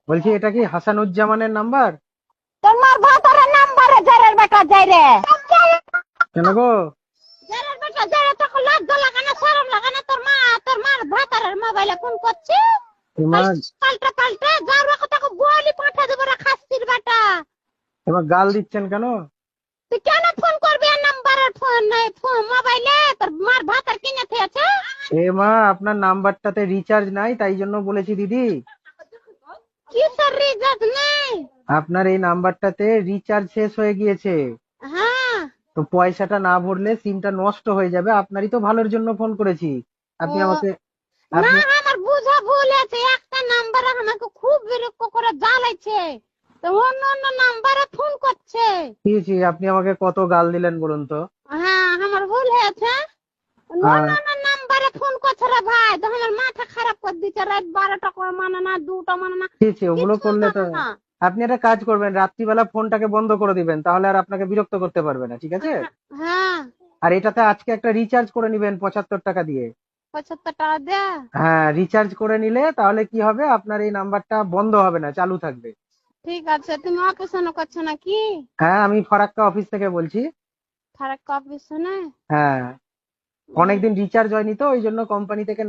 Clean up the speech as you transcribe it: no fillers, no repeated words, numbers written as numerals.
বলছি এটা কি হাসানুজ্জামানের নাম্বার? তোর মার ভাতারের নাম্বারে জেরের বেটা যাই রে। কেন গো? জেরের বেটা যাই তোকে লজ্জা লাগে না, শরম লাগে না? তোর মার ভাতারের মোবাইলে ফোন করছে। তোমার পাল্টে পাল্টে যার তোকে বলি পাঠা দেবো রে খাসির বেটা। তোমার গাল দিচ্ছেন কেন? তুই কেন ফোন করবি আর নাম্বারের ফোন নাই ফোন মোবাইলে তোর মার ভাতার কিনে থেয়েছে। এ মা, আপনার নাম্বারটাতে রিচার্জ নাই, তাই জন্য বলেছি দিদি। কিসের রিচার্জ নেই? আপনার এই নাম্বারটাতে রিচার্জ শেষ হয়ে গিয়েছে। হ্যাঁ। তো পয়সাটা না ভরলে সিমটা নষ্ট হয়ে যাবে। আপনারই তো ভালোর জন্য ফোন করেছি। ও আপনি আমাকে না, আপনি আমার বুঝা ভুল আছে। একটা নাম্বার আমাকে খুব বিরক্ত করে জ্বালাইছে, তো অন্য অন্য নাম্বারে ফোন করছে। আপনি আমাকে কত গাল দিলেন বলুন তো? হ্যাঁ, আমার ভুল হয়েছে। অন্য আর অন্য নাম্বারে ফোন করছে রে ভাই, তো আমার মাথা খারাপ করে দিচ্ছে। রাত 12টা করে মানে না, 2টা মানে না, ওগুলো কিছু করলে তো মানে না। আপনি একটা কাজ করবেন, রাত্রিবেলা ফোনটাকে বন্ধ করে দিবেন, তাহলে আর আপনাকে বিরক্ত করতে পারবে না, ঠিক আছে? হ্যাঁ। আর এটাতে আজকে একটা রিচার্জ করে নিবেন 75 টাকা দিয়ে। 75 টাকা দে। হ্যাঁ, রিচার্জ করে নিলে তাহলে কি হবে, আপনার এই নাম্বারটা বন্ধ হবে না, চালু থাকবে। ঠিক আছে, তুমি অপারেশন করছো নাকি? হ্যাঁ, আমি ফারাক্কা অফিস থেকে বলছি। ফারাক্কা অপারেশনে? হ্যাঁ, অনেকদিন রিচার্জ হয়নি তো, ওই জন্য কোম্পানি থেকে